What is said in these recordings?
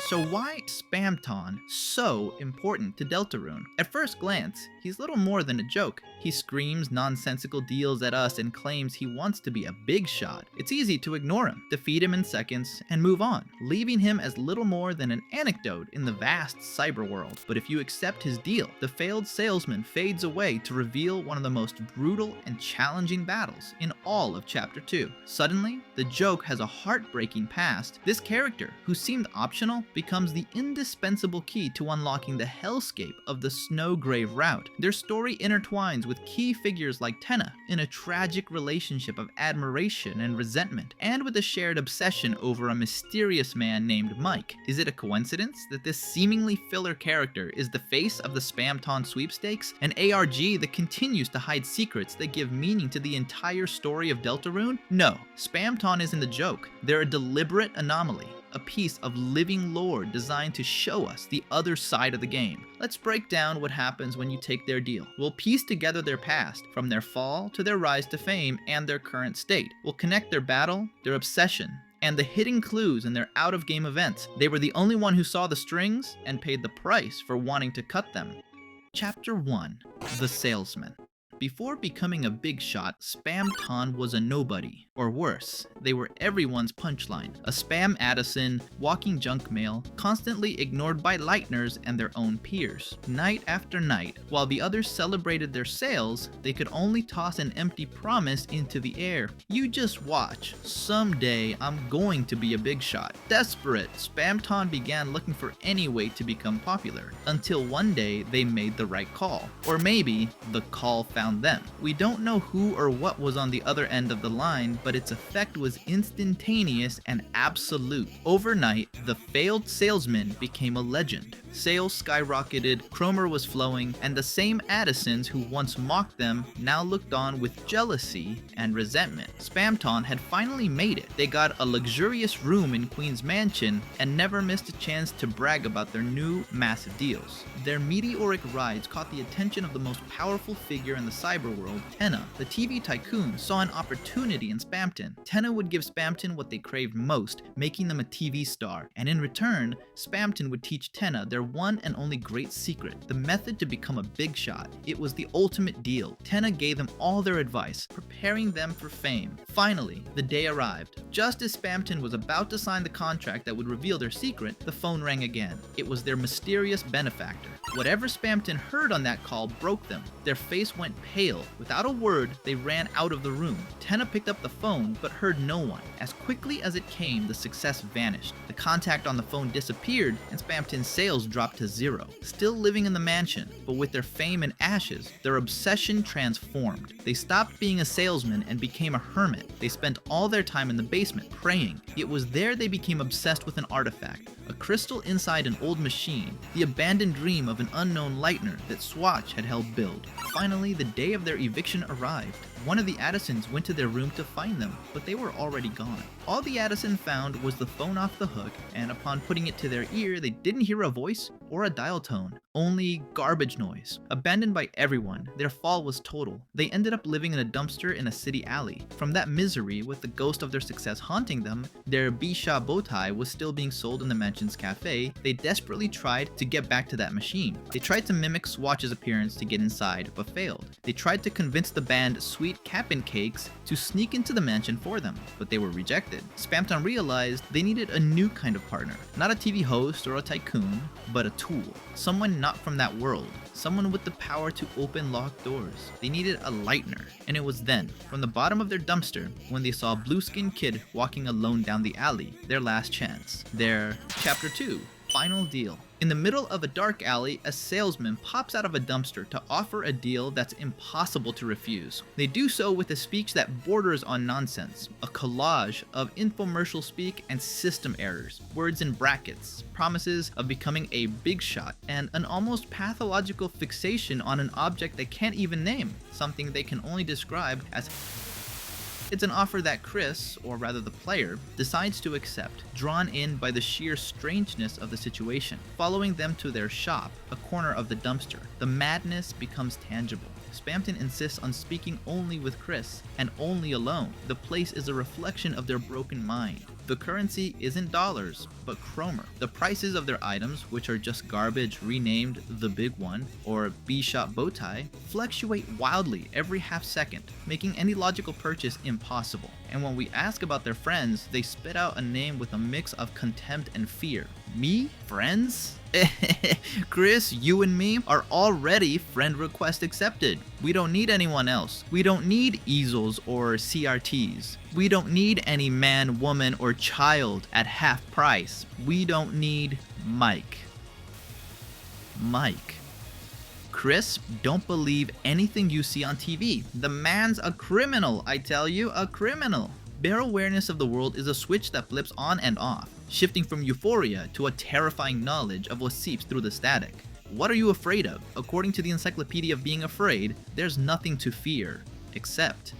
So why is Spamton so important to Deltarune? At first glance, he's little more than a joke. He screams nonsensical deals at us and claims he wants to be a big shot. It's easy to ignore him, defeat him in seconds, and move on, leaving him as little more than an anecdote in the vast cyber world. But if you accept his deal, the failed salesman fades away to reveal one of the most brutal and challenging battles in all of Chapter 2. Suddenly, the joke has a heartbreaking past. This character, who seemed optional, becomes the indispensable key to unlocking the hellscape of the Snowgrave Route. Their story intertwines with key figures like Tenna in a tragic relationship of admiration and resentment, and with a shared obsession over a mysterious man named Mike. Is it a coincidence that this seemingly filler character is the face of the Spamton sweepstakes, an ARG that continues to hide secrets that give meaning to the entire story of Deltarune? No, Spamton isn't a joke. They're a deliberate anomaly, a piece of living lore designed to show us the other side of the game. Let's break down what happens when you take their deal. We'll piece together their past, from their fall to their rise to fame and their current state. We'll connect their battle, their obsession, and the hidden clues in their out-of-game events. They were the only one who saw the strings and paid the price for wanting to cut them. Chapter 1. The Salesman. Before becoming a big shot, Spamton was a nobody. Or worse, they were everyone's punchline. A spam Addison, walking junk mail, constantly ignored by lighteners and their own peers. Night after night, while the others celebrated their sales, they could only toss an empty promise into the air. You just watch. Someday I'm going to be a big shot. Desperate, Spamton began looking for any way to become popular, until one day they made the right call. Or maybe the call found them. We don't know who or what was on the other end of the line, but its effect was instantaneous and absolute. Overnight, the failed salesman became a legend. Sales skyrocketed, Cromer was flowing, and the same Addisons who once mocked them now looked on with jealousy and resentment. Spamton had finally made it. They got a luxurious room in Queen's Mansion and never missed a chance to brag about their new massive deals. Their meteoric rise caught the attention of the most powerful figure in the cyber world, Tenna. The TV tycoon saw an opportunity in Spamton. Tenna would give Spamton what they craved most, making them a TV star, and in return, Spamton would teach Tenna their one and only great secret, the method to become a big shot. It was the ultimate deal. Tenna gave them all their advice, preparing them for fame. Finally, the day arrived. Just as Spamton was about to sign the contract that would reveal their secret, the phone rang again. It was their mysterious benefactor. Whatever Spamton heard on that call broke them. Their face went pale. Without a word, they ran out of the room. Tenna picked up the phone, but heard no one. As quickly as it came, the success vanished. The contact on the phone disappeared, and Spamton's sales dropped to zero. Still living in the mansion, but with their fame in ashes, their obsession transformed. They stopped being a salesman and became a hermit. They spent all their time in the basement, praying. It was there they became obsessed with an artifact, a crystal inside an old machine, the abandoned dream of an unknown lightener that Swatch had helped build. Finally, the day of their eviction arrived. One of the Addisons went to their room to find them, but they were already gone. All the Addison found was the phone off the hook, and upon putting it to their ear, they didn't hear a voice or a dial tone, only garbage noise. Abandoned by everyone, their fall was total. They ended up living in a dumpster in a city alley. From that misery, with the ghost of their success haunting them, their Bisha bow tie was still being sold in the mansion's cafe. They desperately tried to get back to that machine. They tried to mimic Swatch's appearance to get inside, but failed. They tried to convince the band Sweet Cap'n Cakes to sneak into the mansion for them, but they were rejected. Spamton realized they needed a new kind of partner, not a TV host or a tycoon, but a tool. Someone not from that world. Someone with the power to open locked doors. They needed a lightener. And it was then, from the bottom of their dumpster, when they saw a blue-skinned kid walking alone down the alley, their last chance. Their Chapter 2. Final deal. In the middle of a dark alley, a salesman pops out of a dumpster to offer a deal that's impossible to refuse. They do so with a speech that borders on nonsense, a collage of infomercial speak and system errors, words in brackets, promises of becoming a big shot, and an almost pathological fixation on an object they can't even name, something they can only describe as. It's an offer that Chris, or rather the player, decides to accept, drawn in by the sheer strangeness of the situation. Following them to their shop, a corner of the dumpster, the madness becomes tangible. Spamton insists on speaking only with Chris, and only alone. The place is a reflection of their broken mind. The currency isn't dollars, but chromer. The prices of their items, which are just garbage renamed the big one or B-shot bow tie, fluctuate wildly every half second, making any logical purchase impossible. And when we ask about their friends, they spit out a name with a mix of contempt and fear. Me? Friends? Chris, you and me are already friend request accepted. We don't need anyone else. We don't need easels or CRTs. We don't need any man, woman, or child at half price. We don't need Mike. Mike. Chris, don't believe anything you see on TV. The man's a criminal, I tell you, a criminal. Bare awareness of the world is a switch that flips on and off, shifting from euphoria to a terrifying knowledge of what seeps through the static. What are you afraid of? According to the Encyclopedia of Being Afraid, there's nothing to fear, except...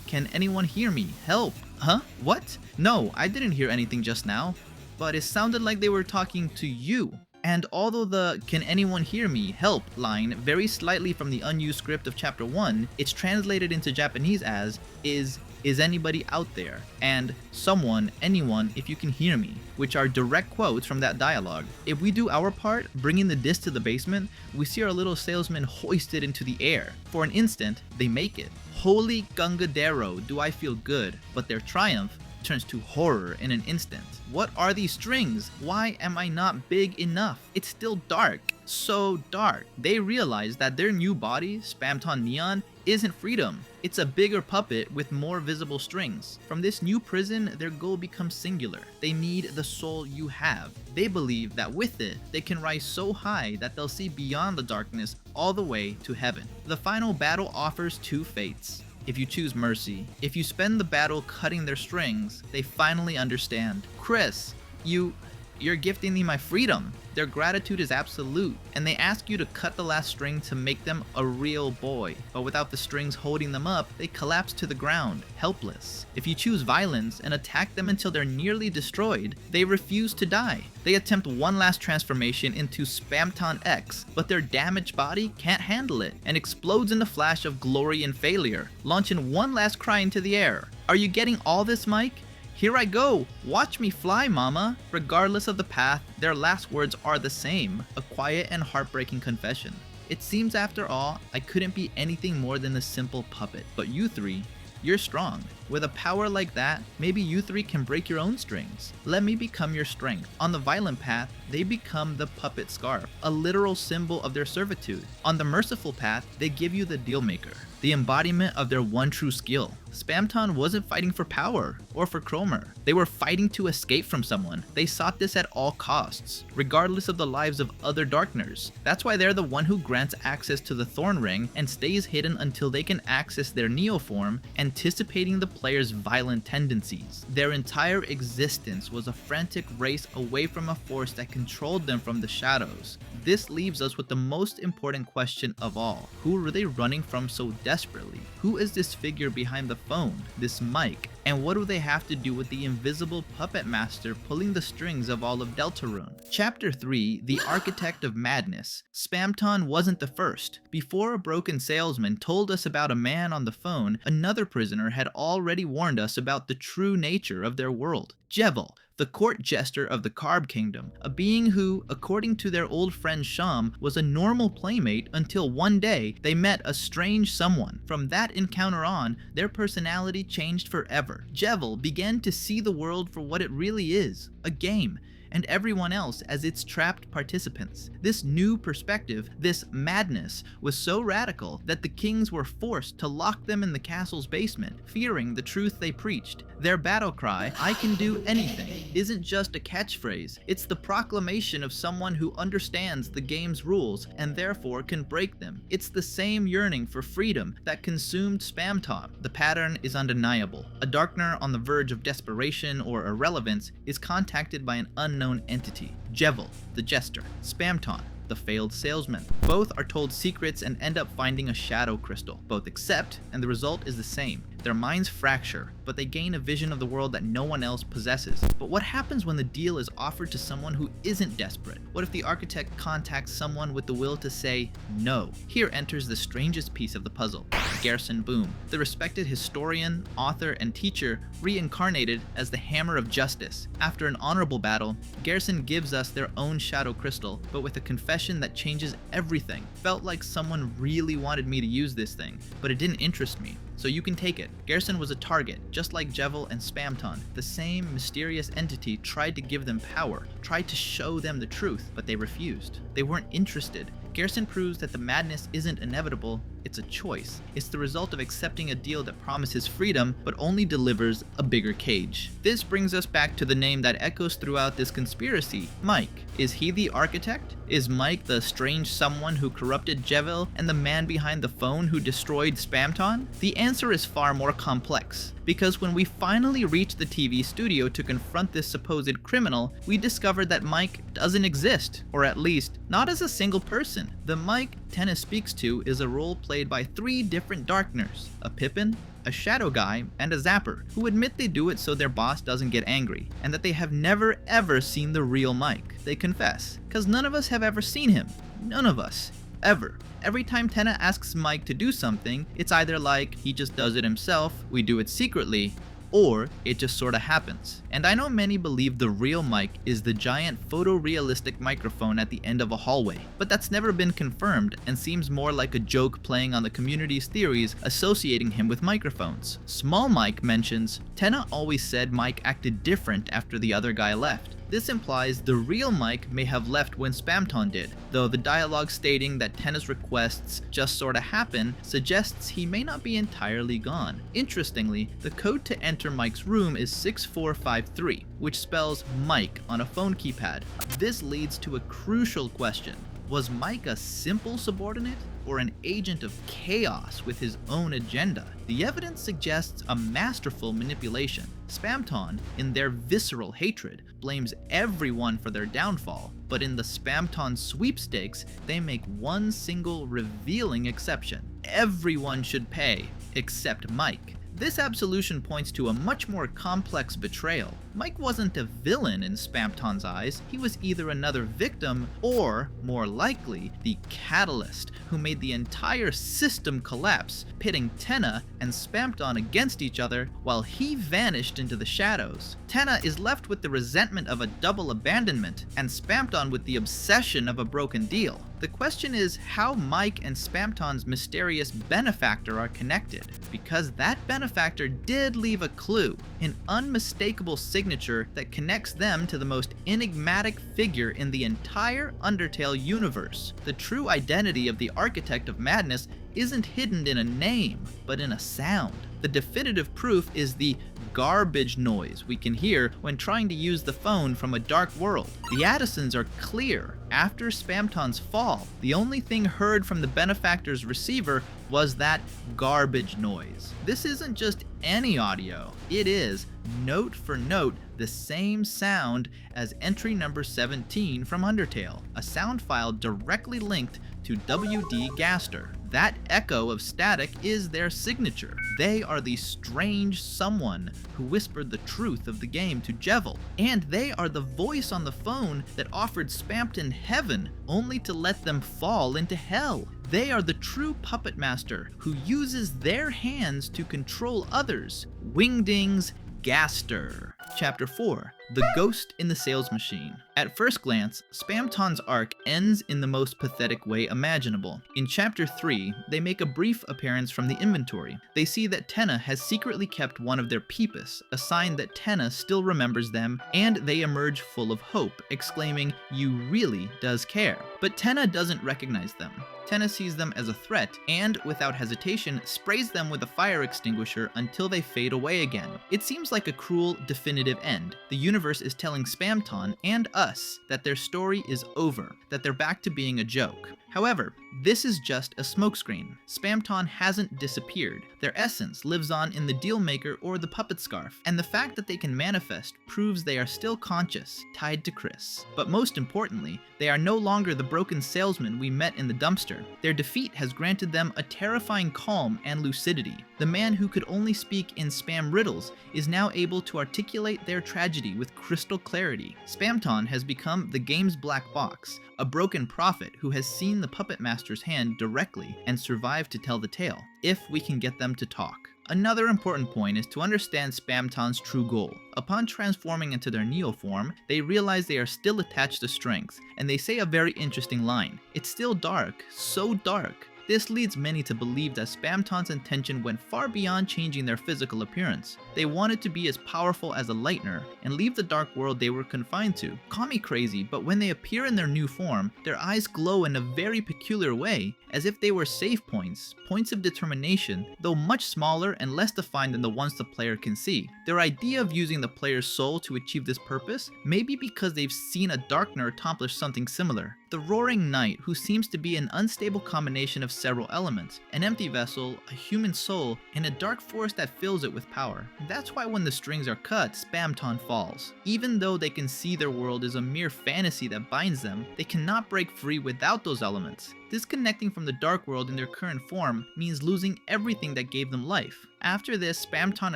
Can anyone hear me? Help! Huh? What? No, I didn't hear anything just now, but it sounded like they were talking to you. And although the "Can anyone hear me? Help" line varies slightly from the unused script of Chapter 1, it's translated into Japanese as is anybody out there? And someone, anyone, if you can hear me, which are direct quotes from that dialogue. If we do our part, bringing the disc to the basement, we see our little salesman hoisted into the air. For an instant, they make it. Holy Gungadero, do I feel good, but their triumph turns to horror in an instant. What are these strings? Why am I not big enough? It's still dark. So dark. They realize that their new body, Spamton Neon, isn't freedom. It's a bigger puppet with more visible strings. From this new prison, their goal becomes singular. They need the soul you have. They believe that with it, they can rise so high that they'll see beyond the darkness all the way to heaven. The final battle offers two fates. If you choose mercy, if you spend the battle cutting their strings, they finally understand. Chris, you're gifting me my freedom. Their gratitude is absolute, and they ask you to cut the last string to make them a real boy. But without the strings holding them up, they collapse to the ground, helpless. If you choose violence and attack them until they're nearly destroyed, they refuse to die. They attempt one last transformation into Spamton X, but their damaged body can't handle it and explodes in the flash of glory and failure, launching one last cry into the air. Are you getting all this, Mike? Here I go! Watch me fly, mama! Regardless of the path, their last words are the same, a quiet and heartbreaking confession. It seems after all, I couldn't be anything more than a simple puppet, but you three, you're strong. With a power like that, maybe you three can break your own strings. Let me become your strength. On the violent path, they become the puppet scarf, a literal symbol of their servitude. On the merciful path, they give you the deal maker, the embodiment of their one true skill. Spamton wasn't fighting for power or for chromer. They were fighting to escape from someone. They sought this at all costs, regardless of the lives of other Darkners. That's why they're the one who grants access to the Thorn Ring and stays hidden until they can access their Neo form, anticipating the player's violent tendencies. Their entire existence was a frantic race away from a force that controlled them from the shadows. This leaves us with the most important question of all. Who were they running from so desperately? Who is this figure behind the phone, this Mike? And what do they have to do with the invisible puppet master pulling the strings of all of Deltarune? Chapter 3, The Architect of Madness. Spamton wasn't the first. Before a broken salesman told us about a man on the phone, another prisoner had already warned us about the true nature of their world. Jevil, the court jester of the Carb Kingdom, a being who, according to their old friend Sham, was a normal playmate until one day they met a strange someone. From that encounter on, their personality changed forever. Jevil began to see the world for what it really is, a game, and everyone else as its trapped participants. This new perspective, this madness, was so radical that the kings were forced to lock them in the castle's basement, fearing the truth they preached. Their battle cry, "I can do anything," isn't just a catchphrase, it's the proclamation of someone who understands the game's rules and therefore can break them. It's the same yearning for freedom that consumed Spamton. The pattern is undeniable. A Darkner on the verge of desperation or irrelevance is contacted by an unknown entity. Jevil, the jester. Spamton, the failed salesman. Both are told secrets and end up finding a shadow crystal. Both accept, and the result is the same. Their minds fracture, but they gain a vision of the world that no one else possesses. But what happens when the deal is offered to someone who isn't desperate? What if the architect contacts someone with the will to say no? Here enters the strangest piece of the puzzle. Garson Boom, the respected historian, author, and teacher reincarnated as the Hammer of Justice. After an honorable battle, Garson gives us their own shadow crystal, but with a confession that changes everything. Felt like someone really wanted me to use this thing, but it didn't interest me. So you can take it. Garson was a target, just like Jevil and Spamton. The same mysterious entity tried to give them power, tried to show them the truth, but they refused. They weren't interested. Garson proves that the madness isn't inevitable, it's a choice. It's the result of accepting a deal that promises freedom, but only delivers a bigger cage. This brings us back to the name that echoes throughout this conspiracy, Mike. Is he the architect? Is Mike the strange someone who corrupted Jevil and the man behind the phone who destroyed Spamton? The answer is far more complex, because when we finally reach the TV studio to confront this supposed criminal, we discover that Mike doesn't exist, or at least, not as a single person. The Mike Tenna speaks to is a role played by 3 different Darkners, a Pippin, a Shadow Guy, and a Zapper, who admit they do it so their boss doesn't get angry, and that they have never ever seen the real Mike. They confess, cause none of us have ever seen him. None of us. Ever. Every time Tenna asks Mike to do something, it's either like he just does it himself, we do it secretly, or it just sorta happens. And I know many believe the real Mike is the giant photorealistic microphone at the end of a hallway, but that's never been confirmed and seems more like a joke playing on the community's theories associating him with microphones. Small Mike mentions, Tenna always said Mike acted different after the other guy left. This implies the real Mike may have left when Spamton did, though the dialogue stating that Tenna's requests just sorta happen suggests he may not be entirely gone. Interestingly, the code to enter Mike's room is 6453, which spells Mike on a phone keypad. This leads to a crucial question. Was Mike a simple subordinate, or an agent of chaos with his own agenda? The evidence suggests a masterful manipulation. Spamton, in their visceral hatred, blames everyone for their downfall, but in the Spamton sweepstakes, they make one single revealing exception. Everyone should pay, except Mike. This absolution points to a much more complex betrayal. Mike wasn't a villain in Spamton's eyes, he was either another victim or, more likely, the catalyst who made the entire system collapse, pitting Tenna and Spamton against each other while he vanished into the shadows. Tenna is left with the resentment of a double abandonment, and Spamton with the obsession of a broken deal. The question is how Mike and Spamton's mysterious benefactor are connected, because that benefactor did leave a clue, an unmistakable signature that connects them to the most enigmatic figure in the entire Undertale universe. The true identity of the Architect of Madness isn't hidden in a name, but in a sound. The definitive proof is the garbage noise we can hear when trying to use the phone from a dark world. The Addisons are clear. After Spamton's fall, the only thing heard from the benefactor's receiver was that garbage noise. This isn't just any audio. It is, note for note, the same sound as entry number 17 from Undertale, a sound file directly linked to W.D. Gaster. That echo of static is their signature. They are the strange someone who whispered the truth of the game to Jevil, and they are the voice on the phone that offered Spamton heaven only to let them fall into hell. They are the true puppet master who uses their hands to control others. Wingding's Gaster. Chapter 4. The Ghost in the Sales Machine. At first glance, Spamton's arc ends in the most pathetic way imaginable. In Chapter 3, they make a brief appearance from the inventory. They see that Tenna has secretly kept one of their peepus, a sign that Tenna still remembers them, and they emerge full of hope, exclaiming, "You really does care." But Tenna doesn't recognize them. Tenna sees them as a threat and, without hesitation, sprays them with a fire extinguisher until they fade away again. It seems like a cruel, definitive end. The universe is telling Spamton and us that their story is over, that they're back to being a joke. However, this is just a smokescreen. Spamton hasn't disappeared. Their essence lives on in the Dealmaker or the Puppet Scarf, and the fact that they can manifest proves they are still conscious, tied to Chris. But most importantly, they are no longer the broken salesman we met in the dumpster. Their defeat has granted them a terrifying calm and lucidity. The man who could only speak in spam riddles is now able to articulate their tragedy with crystal clarity. Spamton has become the game's black box, a broken prophet who has seen the puppet master master's hand directly and survive to tell the tale, if we can get them to talk. Another important point is to understand Spamton's true goal. Upon transforming into their Neo form, they realize they are still attached to strength, and they say a very interesting line. It's still dark, so dark. This leads many to believe that Spamton's intention went far beyond changing their physical appearance. They wanted to be as powerful as a Lightner and leave the dark world they were confined to. Call me crazy, but when they appear in their new form, their eyes glow in a very peculiar way, as if they were save points, points of determination, though much smaller and less defined than the ones the player can see. Their idea of using the player's soul to achieve this purpose may be because they've seen a Darkner accomplish something similar. The Roaring Knight, who seems to be an unstable combination of several elements, an empty vessel, a human soul, and a dark force that fills it with power. That's why when the strings are cut, Spamton falls. Even though they can see their world is a mere fantasy that binds them, they cannot break free without those elements. Disconnecting from the dark world in their current form means losing everything that gave them life. After this, Spamton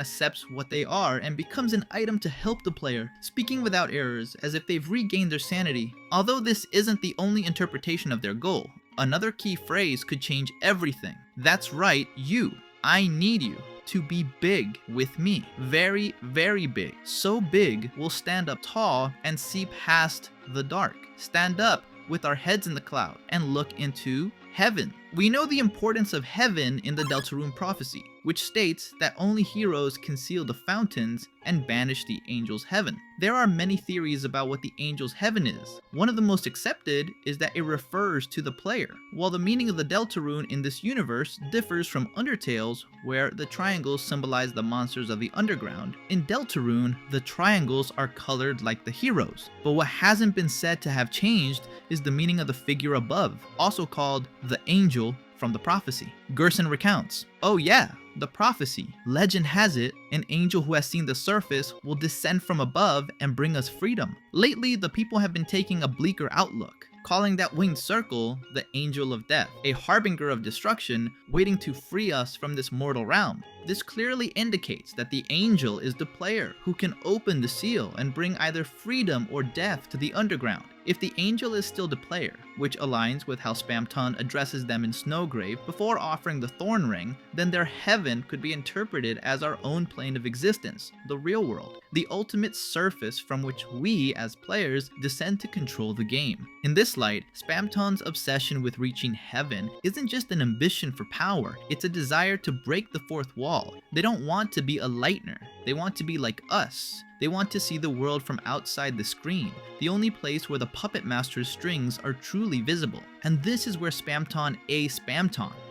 accepts what they are and becomes an item to help the player, speaking without errors, as if they've regained their sanity. Although this isn't the only interpretation of their goal, another key phrase could change everything. That's right, you. I need you to be big with me. Very, very big. So big, we'll stand up tall and see past the dark. Stand up with our heads in the cloud and look into heaven. We know the importance of heaven in the Deltarune prophecy, which states that only heroes can seal the fountains and banish the angels' heaven. There are many theories about what the angels' heaven is. One of the most accepted is that it refers to the player, while the meaning of the Deltarune in this universe differs from Undertale's, where the triangles symbolize the monsters of the underground. In Deltarune, the triangles are colored like the heroes, but what hasn't been said to have changed is the meaning of the figure above, also called the angel from the prophecy. Gerson recounts, "Oh yeah, the prophecy. Legend has it, an angel who has seen the surface will descend from above and bring us freedom." Lately, the people have been taking a bleaker outlook, calling that winged circle the Angel of Death, a harbinger of destruction waiting to free us from this mortal realm. This clearly indicates that the angel is the player who can open the seal and bring either freedom or death to the underground. If the angel is still the player, which aligns with how Spamton addresses them in Snowgrave before offering the Thorn Ring, then their heaven could be interpreted as our own plane of existence, the real world, the ultimate surface from which we, as players, descend to control the game. In this light, Spamton's obsession with reaching heaven isn't just an ambition for power, it's a desire to break the fourth wall. They don't want to be a Lightner, they want to be like us. They want to see the world from outside the screen, the only place where the puppet master's strings are truly visible. And this is where Spamton,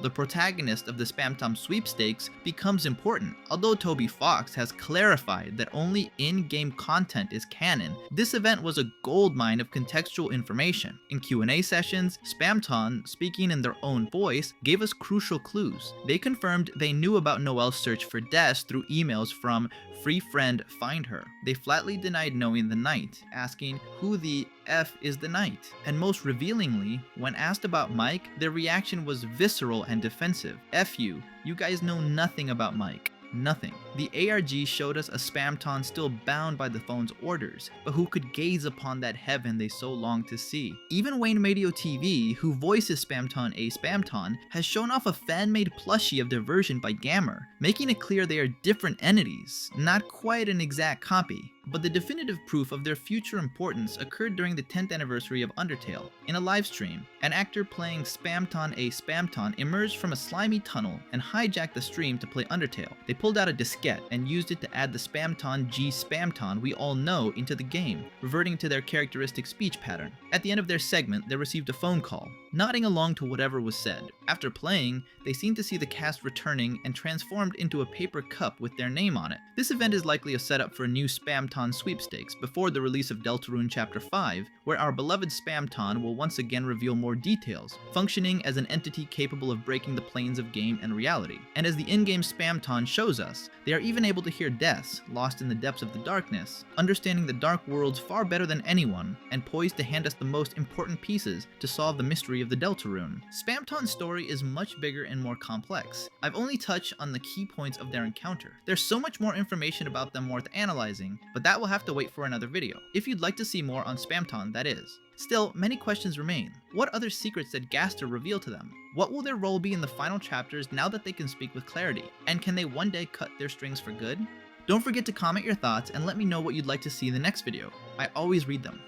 the protagonist of the Spamton sweepstakes, becomes important. Although Toby Fox has clarified that only in-game content is canon, this event was a goldmine of contextual information. In Q&A sessions, Spamton, speaking in their own voice, gave us crucial clues. They confirmed they knew about Noelle's search for Des through emails from Free Friend Find Her. They flatly denied knowing the Knight, asking who the F is the Knight. And most revealingly, when asked about Mike, their reaction was visceral and defensive. F you guys know nothing about Mike. Nothing. The ARG showed us a Spamton still bound by the phone's orders, but who could gaze upon that heaven they so longed to see. Even Wayne Radio TV, who voices Spamton, has shown off a fan-made plushie of their version by Gammer, making it clear they are different entities, not quite an exact copy. But the definitive proof of their future importance occurred during the 10th anniversary of Undertale. In a livestream, an actor playing Spamton emerged from a slimy tunnel and hijacked the stream to play Undertale. They pulled out a diskette and used it to add the Spamton we all know into the game, reverting to their characteristic speech pattern. At the end of their segment, they received a phone call, nodding along to whatever was said. After playing, they seemed to see the cast returning and transformed into a paper cup with their name on it. This event is likely a setup for a new Spamton sweepstakes before the release of Deltarune Chapter 5, where our beloved Spamton will once again reveal more details, functioning as an entity capable of breaking the planes of game and reality. And as the in-game Spamton shows us, they are even able to hear deaths lost in the depths of the darkness, understanding the dark worlds far better than anyone, and poised to hand us the most important pieces to solve the mystery of the Deltarune. Spamton's story is much bigger and more complex. I've only touched on the key points of their encounter. There's so much more information about them worth analyzing, but that will have to wait for another video, if you'd like to see more on Spamton, that is. Still, many questions remain. What other secrets did Gaster reveal to them? What will their role be in the final chapters now that they can speak with clarity? And can they one day cut their strings for good? Don't forget to comment your thoughts and let me know what you'd like to see in the next video. I always read them.